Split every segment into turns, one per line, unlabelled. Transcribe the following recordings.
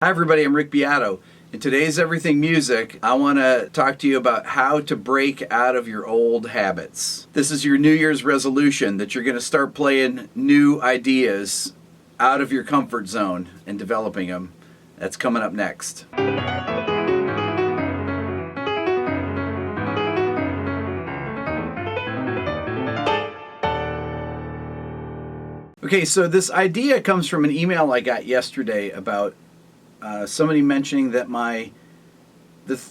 Hi everybody, I'm Rick Beato. In today's Everything Music, I want to talk to you about how to break out of your old habits. This is your New Year's resolution that you're going to start playing new ideas out of your comfort zone and developing them. That's coming up next. Okay, so this idea comes from an email I got yesterday about somebody mentioning that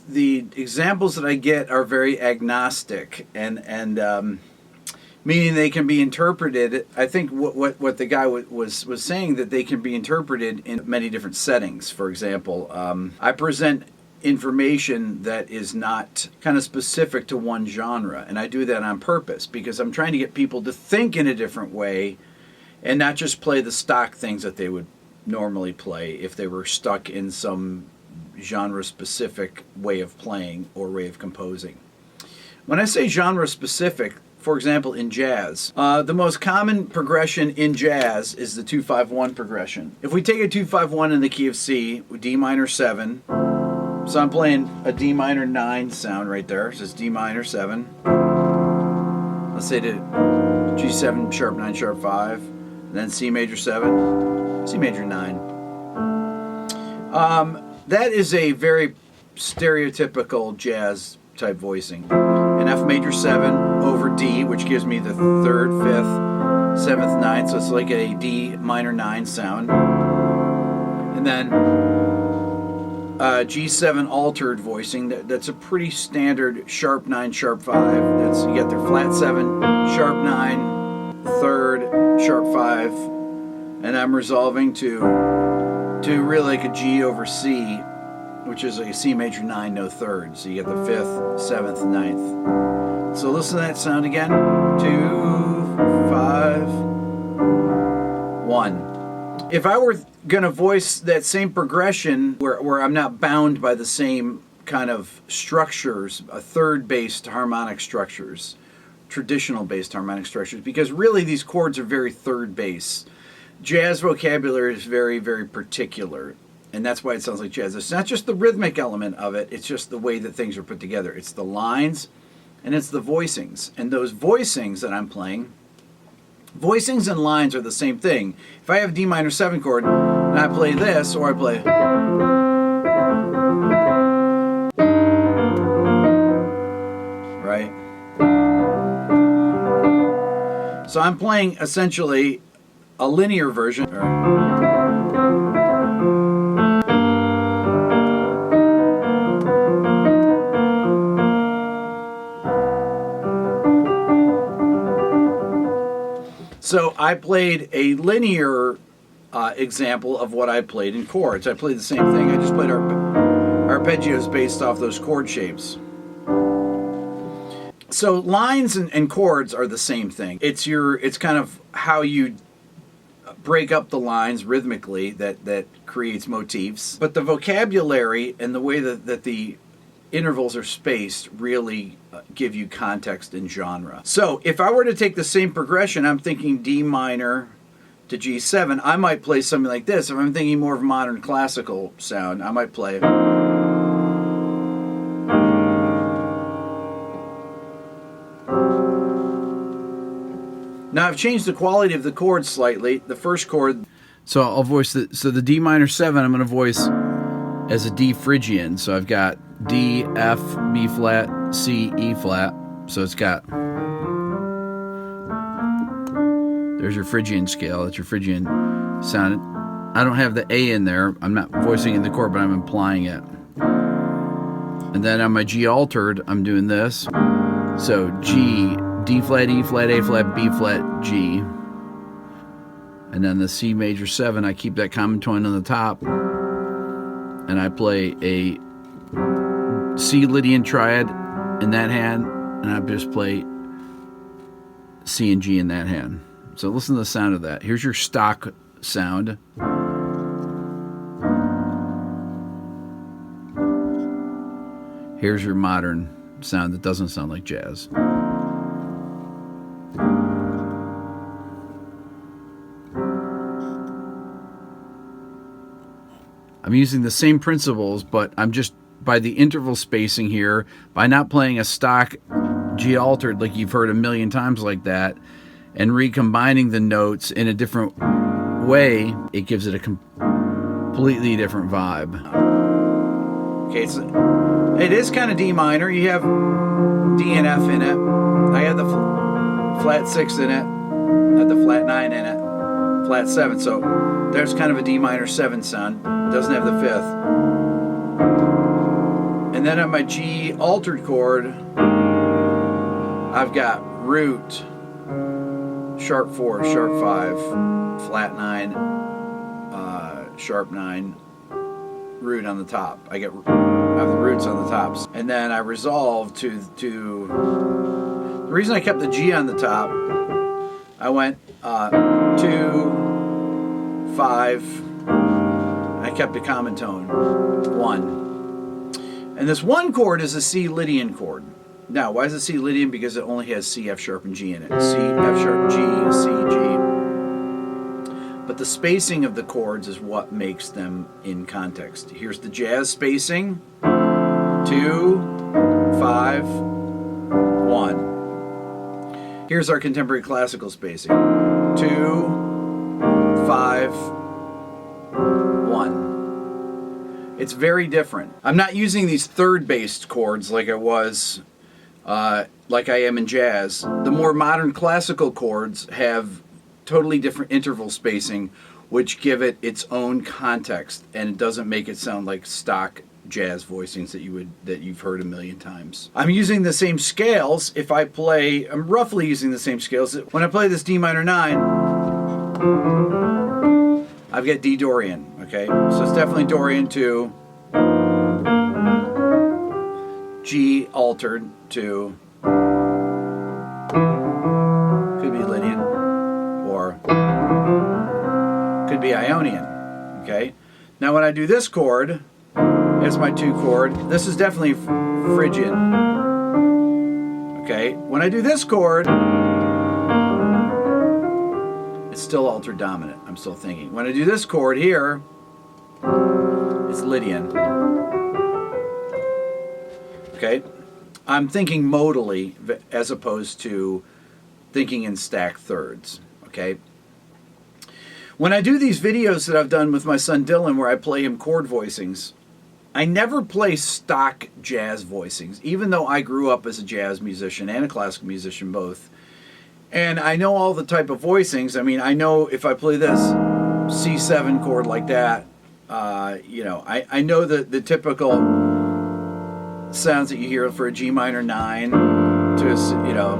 the examples that I get are very agnostic and meaning they can be interpreted. I think what the guy was saying, that they can be interpreted in many different settings. For example, I present information that is not kind of specific to one genre, and I do that on purpose because I'm trying to get people to think in a different way and not just play the stock things that they would normally play if they were stuck in some genre-specific way of playing or way of composing. When I say genre-specific, for example, in jazz, the most common progression in jazz is the 2-5-1 progression. If we take a 2-5-1 in the key of C, D minor 7, so I'm playing a D minor 9 sound right there. So it's D minor 7. Let's say to G7 sharp 9 sharp 5, then C major 7. C major 9. That is a very stereotypical jazz type voicing. An F major 7 over D, which gives me the 3rd, 5th, 7th, 9th, so it's like a D minor 9 sound. And then G7 altered voicing, that's a pretty standard sharp 9, sharp 5. That's, you get their flat 7, sharp 9, 3rd, sharp 5. And I'm resolving to really like a G over C, which is like a C major 9, no 3rd. So you get the 5th, 7th, 9th. So listen to that sound again. 2, 5, 1. If I were going to voice that same progression where I'm not bound by the same kind of structures, third-based harmonic structures, traditional-based harmonic structures, because really these chords are very third-bass. Jazz vocabulary is very, very particular, and that's why it sounds like jazz. It's not just the rhythmic element of it, it's just the way that things are put together. It's the lines, and it's the voicings. And those voicings that I'm playing, voicings and lines are the same thing. If I have a D minor 7 chord, and I play this, or I play... right? So I'm playing essentially a linear version. So I played a linear example of what I played in chords. I played the same thing. I just played arpeggios based off those chord shapes. So lines and chords are the same thing. It's kind of how you break up the lines rhythmically that creates motifs. But the vocabulary and the way that the intervals are spaced really give you context and genre. So if I were to take the same progression, I'm thinking D minor to G7, I might play something like this. If I'm thinking more of modern classical sound, I might play... Now I've changed the quality of the chords slightly. The first chord, so I'll voice the D minor 7. I'm going to voice as a D Phrygian. So I've got D, F, B flat, C, E flat. So it's got, there's your Phrygian scale. That's your Phrygian sound. I don't have the A in there. I'm not voicing in the chord, but I'm implying it. And then on my G altered, I'm doing this. So G, D flat, E flat, A flat, B flat, G. And then the C major 7, I keep that common tone on the top. And I play a C Lydian triad in that hand. And I just play C and G in that hand. So listen to the sound of that. Here's your stock sound. Here's your modern sound that doesn't sound like jazz. I'm using the same principles, but I'm just, by the interval spacing here, by not playing a stock G altered like you've heard a million times like that, and recombining the notes in a different way, it gives it a completely different vibe. Okay, so it is kind of D minor. You have D and F in it. I had the flat 6 in it, I had the flat 9 in it, flat 7, so there's kind of a D minor 7 sound. It doesn't have the 5th. And then on my G altered chord, I've got root, sharp 4, sharp 5, flat 9, sharp 9, root on the top. I have the roots on the tops. And then I resolve to the reason I kept the G on the top, I went 2, 5, I kept a common tone, 1. And this 1 chord is a C Lydian chord. Now, why is it C Lydian? Because it only has C, F sharp, and G in it. C, F sharp, G, C, G. But the spacing of the chords is what makes them in context. Here's the jazz spacing. 2, 5, 1. Here's our contemporary classical spacing. 2, 5, 1. It's very different. I'm not using these third-based chords like I was, like I am in jazz. The more modern classical chords have totally different interval spacing, which give it its own context, and it doesn't make it sound like stock jazz voicings that you've heard a million times. I'm using the same scales. If I play, I'm roughly using the same scales. When I play this D minor 9, I've got D Dorian, okay? So it's definitely Dorian 2, G altered 2, could be Lydian, or could be Ionian, okay? Now when I do this chord, as my 2 chord, this is definitely Phrygian, okay? When I do this chord, it's still altered dominant. I'm still thinking. When I do this chord here, it's Lydian. Okay? I'm thinking modally as opposed to thinking in stacked thirds. Okay? When I do these videos that I've done with my son Dylan where I play him chord voicings, I never play stock jazz voicings, even though I grew up as a jazz musician and a classical musician both. And I know all the type of voicings. I mean, I know if I play this C7 chord like that, you know, I know the typical sounds that you hear for a G minor 9 to a, you know,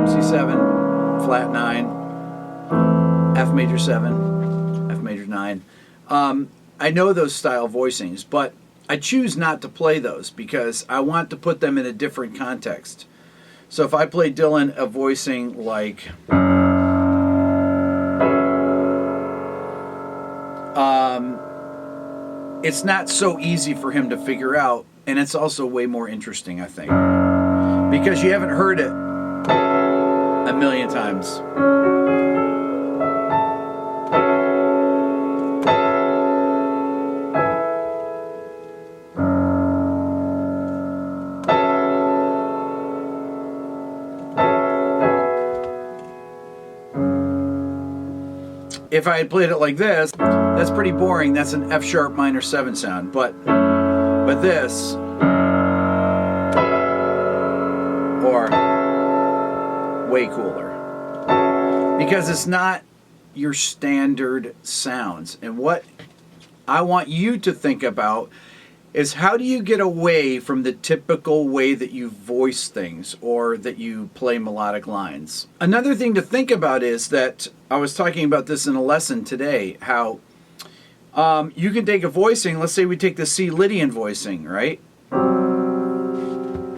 C7, flat 9, F major 7, F major 9. I know those style voicings, but I choose not to play those because I want to put them in a different context. So if I play Dylan a voicing like it's not so easy for him to figure out, and it's also way more interesting, I think, because you haven't heard it a million times. If I had played it like this, that's pretty boring. That's an F sharp minor 7 sound. But this, or way cooler, because it's not your standard sounds. And what I want you to think about is, how do you get away from the typical way that you voice things or that you play melodic lines? Another thing to think about is that, I was talking about this in a lesson today, how you can take a voicing, let's say we take the C Lydian voicing, right?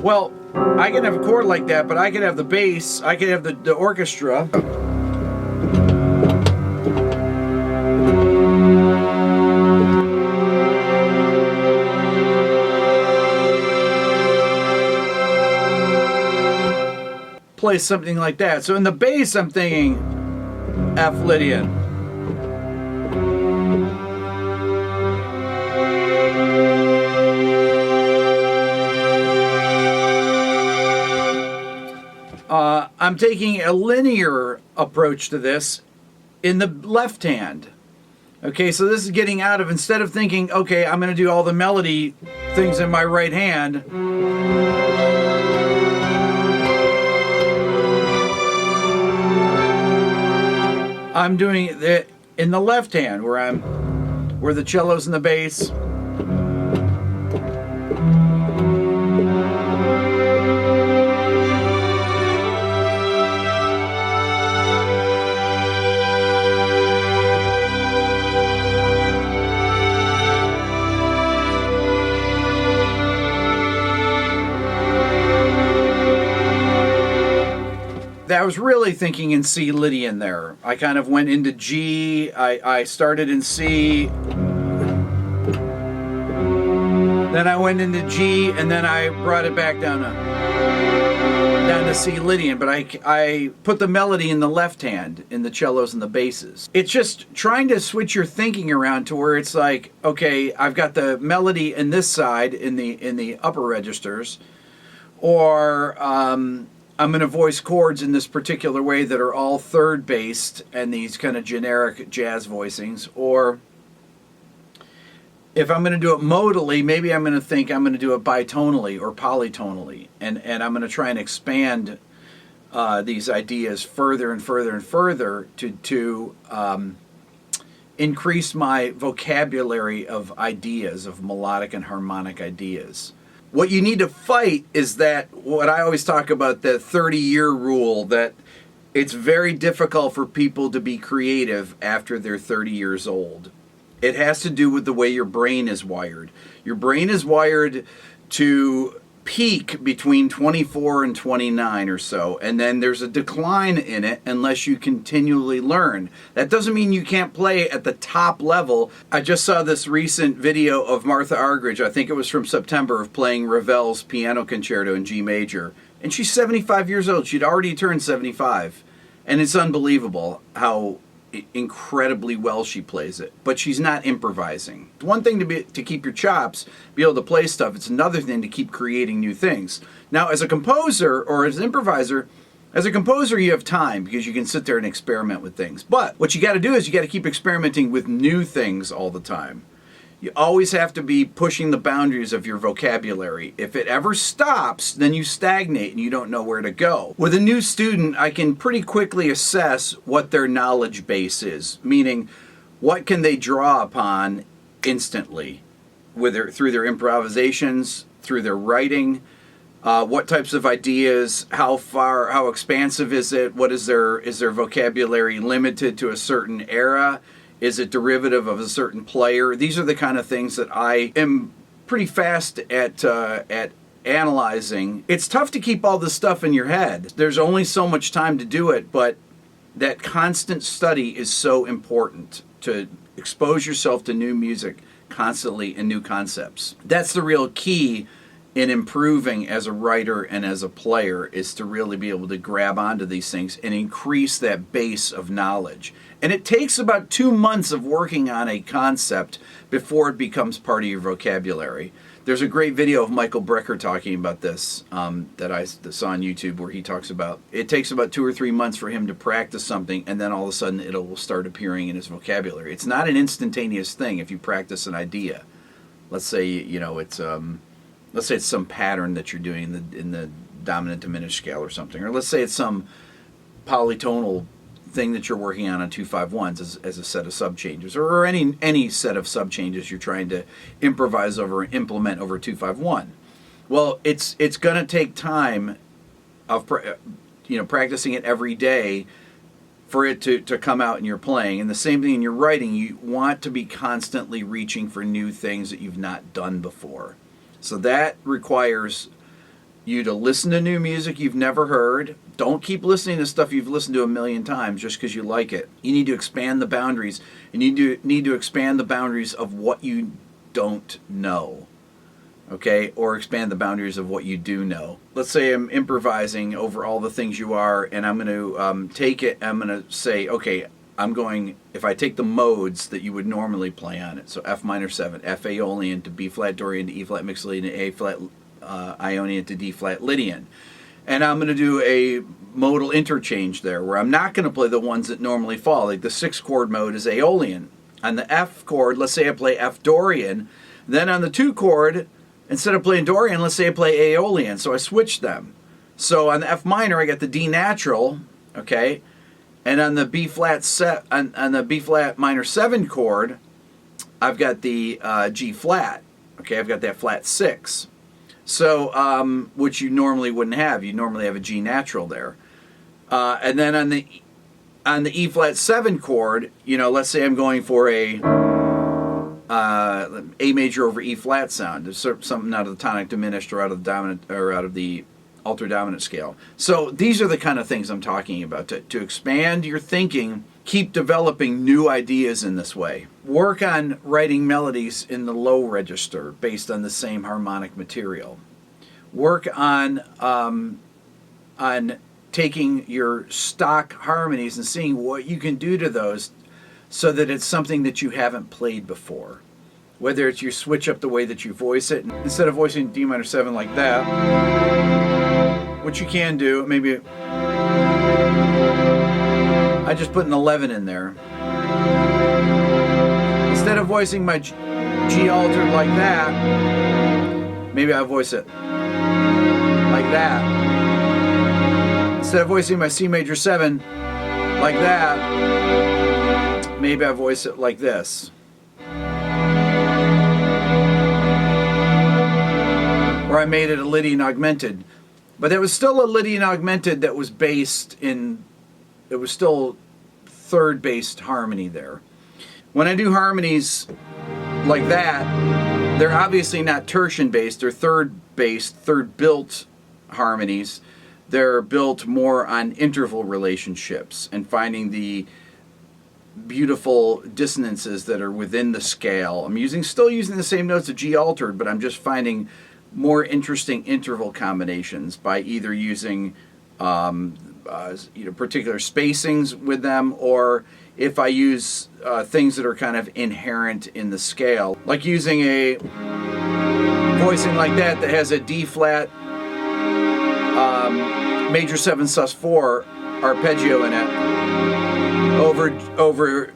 Well, I can have a chord like that, but I could have the bass, I could have the orchestra. Play something like that. So in the bass, I'm thinking F Lydian. I'm taking a linear approach to this in the left hand. Okay, so this is getting out of, instead of thinking, okay, I'm going to do all the melody things in my right hand, I'm doing it in the left hand, where the cello's and the bass. I was really thinking in C Lydian there. I kind of went into G, I started in C, then I went into G, and then I brought it back down to C Lydian, but I put the melody in the left hand, in the cellos and the basses. It's just trying to switch your thinking around to where it's like, okay, I've got the melody in this side, in the upper registers, or I'm going to voice chords in this particular way that are all third based and these kind of generic jazz voicings. Or if I'm going to do it modally, maybe I'm going to think I'm going to do it bitonally or polytonally. And I'm going to try and expand these ideas further and further and further to increase my vocabulary of ideas, of melodic and harmonic ideas. What you need to fight is that, what I always talk about, the 30-year rule, that it's very difficult for people to be creative after they're 30 years old. It has to do with the way your brain is wired. Your brain is wired to peak between 24 and 29 or so, and then there's a decline in it unless you continually learn. That doesn't mean you can't play at the top level. I just saw this recent video of Martha Argerich, I think it was from September, of playing Ravel's piano concerto in G major, and she's 75 years old. She'd already turned 75, and it's unbelievable how incredibly well she plays it, but she's not improvising. It's one thing to keep your chops, be able to play stuff. It's another thing to keep creating new things. Now, as a composer or as an improviser, as a composer, you have time because you can sit there and experiment with things. But what you got to do is you got to keep experimenting with new things all the time. You always have to be pushing the boundaries of your vocabulary. If it ever stops, then you stagnate and you don't know where to go. With a new student, I can pretty quickly assess what their knowledge base is, meaning what can they draw upon instantly, through their improvisations, through their writing, what types of ideas, how expansive is it, is their vocabulary limited to a certain era? Is it derivative of a certain player? These are the kind of things that I am pretty fast at analyzing. It's tough to keep all this stuff in your head. There's only so much time to do it, but that constant study is so important, to expose yourself to new music constantly and new concepts. That's the real key in improving as a writer and as a player, is to really be able to grab onto these things and increase that base of knowledge. And it takes about 2 months of working on a concept before it becomes part of your vocabulary. There's a great video of Michael Brecker talking about this that I saw on YouTube, where he talks about it takes about 2 or 3 months for him to practice something, and then all of a sudden it will start appearing in his vocabulary. It's not an instantaneous thing. If you practice an idea, let's say let's say it's some pattern that you're doing in the dominant diminished scale or something, or let's say it's some polytonal thing that you're working on 2-5-1s as a set of subchanges, or any set of subchanges you're trying to improvise over and implement over 2-5-1. Well, it's going to take time of practicing it every day for it to come out in your playing. And the same thing in your writing. You want to be constantly reaching for new things that you've not done before. So that requires you to listen to new music you've never heard. Don't keep listening to stuff you've listened to 1,000,000 times just because you like it. You need to expand the boundaries. You need to expand the boundaries of what you don't know, okay? Or expand the boundaries of what you do know. Let's say I'm improvising over all the things you are, and I'm going to take it, I'm going to say, okay, if I take the modes that you would normally play on it, so F minor 7, F Aeolian to B flat Dorian to E flat Mixolydian to A flat Ionian to D flat Lydian. And I'm going to do a modal interchange there where I'm not going to play the ones that normally fall. Like the 6-chord mode is Aeolian. On the F chord, let's say I play F Dorian. Then on the 2 chord, instead of playing Dorian, let's say I play Aeolian. So I switch them. So on the F minor, I got the D natural, okay? And on the B flat on the B flat minor 7 chord, I've got the G flat. Okay, I've got that flat 6. So, which you normally wouldn't have. You normally have a G natural there. And then on the E flat 7 chord, you know, let's say I'm going for a major over E flat sound. There's something out of the tonic diminished or out of the dominant or out of the alter dominant scale. So these are the kind of things I'm talking about. To expand your thinking, keep developing new ideas in this way. Work on writing melodies in the low register based on the same harmonic material. Work on taking your stock harmonies and seeing what you can do to those so that it's something that you haven't played before. Whether it's you switch up the way that you voice it. Instead of voicing D minor 7 like that, which you can do, maybe I just put an 11 in there. Instead of voicing my G altered like that, maybe I voice it like that. Instead of voicing my C major 7 like that, maybe I voice it like this. Or I made it a Lydian augmented. But there was still a Lydian augmented that was based in, it was still third based harmony there. When I do harmonies like that, they're obviously not tertian based, they're third based, third built harmonies. They're built more on interval relationships and finding the beautiful dissonances that are within the scale. I'm still using the same notes of G altered, but I'm just finding more interesting interval combinations by either using particular spacings with them, or if I use things that are kind of inherent in the scale, like using a voicing like that has a D flat major 7 sus 4 arpeggio in it over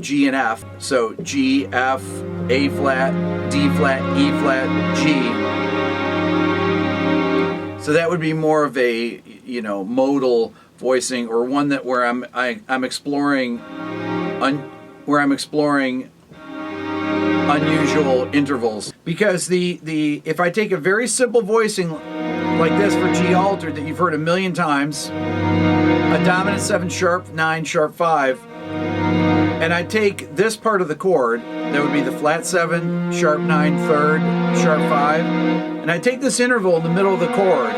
G and F. So G, F, A flat, D flat, E flat, G. So that would be more of a, modal voicing, or one that where I'm exploring unusual intervals. Because if I take a very simple voicing like this for G altered that you've heard a million times, a dominant 7 sharp 9 sharp 5, and I take this part of the chord, that would be the flat 7 sharp 9 third sharp 5, and I take this interval in the middle of the chord,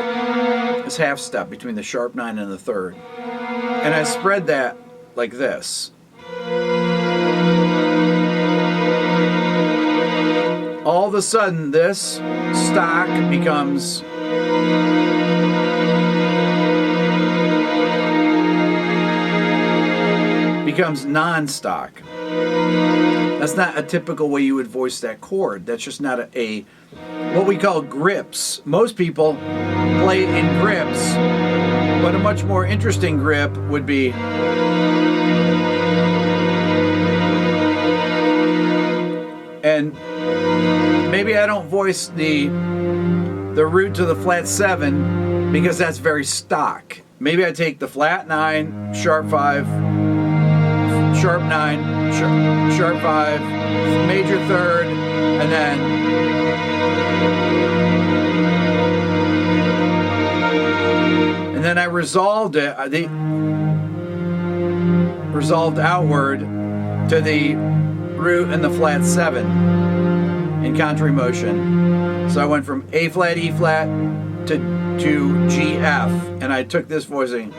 this half step between the sharp 9 and the third, and I spread that like this. All of a sudden this stock becomes non-stock. That's not a typical way you would voice that chord. That's just not what we call grips. Most people play in grips, but a much more interesting grip would be and maybe I don't voice the root to the flat 7 because that's very stock. Maybe I take the flat 9, sharp 5, sharp 9, sharp 5, major third, and then I resolved it. Resolved outward to the root and the flat 7 in contrary motion. So I went from A flat, E flat to G, F, and I took this voicing.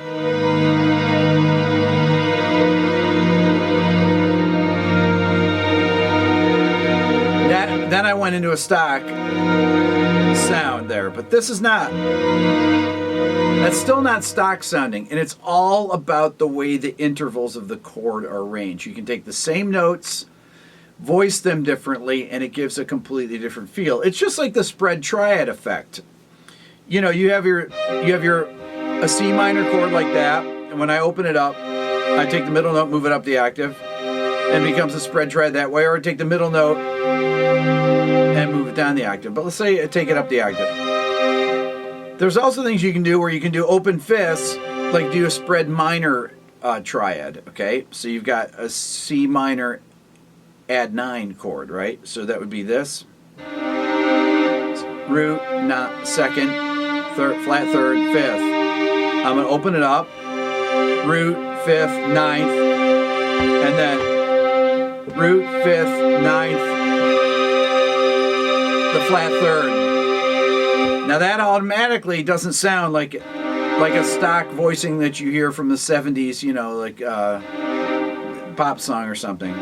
Then I went into a stock sound there, but this is not. That's still not stock sounding, and it's all about the way the intervals of the chord are arranged. You can take the same notes, voice them differently, and it gives a completely different feel. It's just like the spread triad effect. You have your a C minor chord like that, and when I open it up, I take the middle note, move it up the octave, and it becomes a spread triad that way, or I take the middle note and move it down the octave. But let's say I take it up the octave. There's also things you can do where you can do open fifths, like do a spread minor triad, okay? So you've got a C minor add 9 chord, right? So that would be this. Root, not second, third, flat third, fifth. I'm going to open it up. Root, fifth, ninth, and then root, fifth, ninth, the flat third. Now that automatically doesn't sound like a stock voicing that you hear from the 70s, you know, like pop song or something.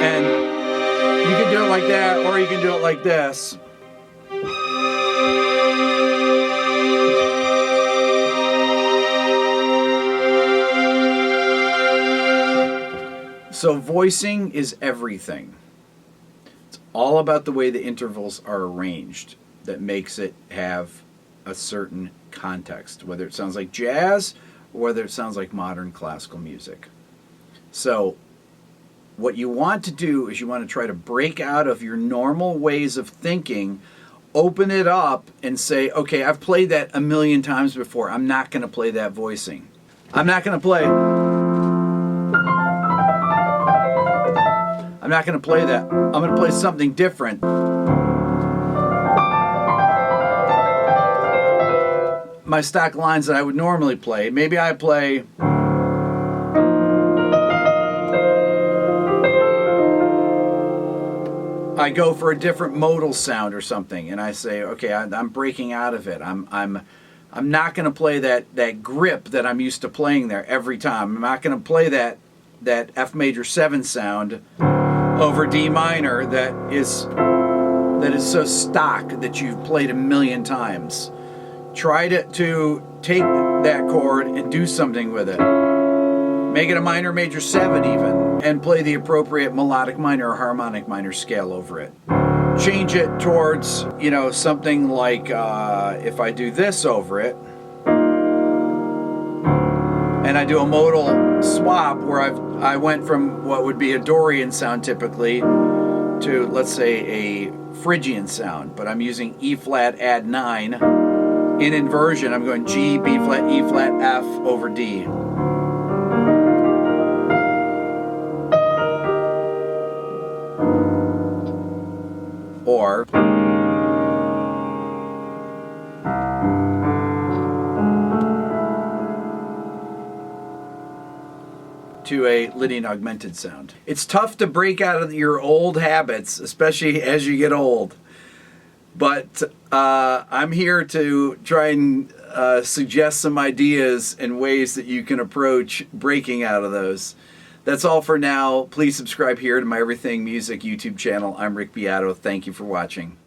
And you can do it like that, or you can do it like this. So voicing is everything. It's all about the way the intervals are arranged that makes it have a certain context, whether it sounds like jazz or whether it sounds like modern classical music. So what you want to do is you want to try to break out of your normal ways of thinking, open it up and say, okay, I've played that a million times before. I'm not going to play that voicing. I'm not going to play that. I'm going to play something different. My stock lines that I would normally play. Maybe I play I go for a different modal sound or something, and I say, okay, I'm breaking out of it. I'm not going to play that grip that I'm used to playing there every time. I'm not going to play that F major 7 sound over D minor that is so stock that you've played a million times. Try to take that chord and do something with it. Make it a minor major 7 even, and play the appropriate melodic minor or harmonic minor scale over it. Change it towards, you know, something like if I do this over it, and I do a modal swap where I went from what would be a Dorian sound typically to, let's say, a Phrygian sound, but I'm using E flat add 9. In inversion, I'm going G, B flat, E flat, F over D. Or to a Lydian augmented sound. It's tough to break out of your old habits, especially as you get old. But I'm here to try and suggest some ideas and ways that you can approach breaking out of those. That's all for now. Please subscribe here to my Everything Music YouTube channel. I'm Rick Beato. Thank you for watching.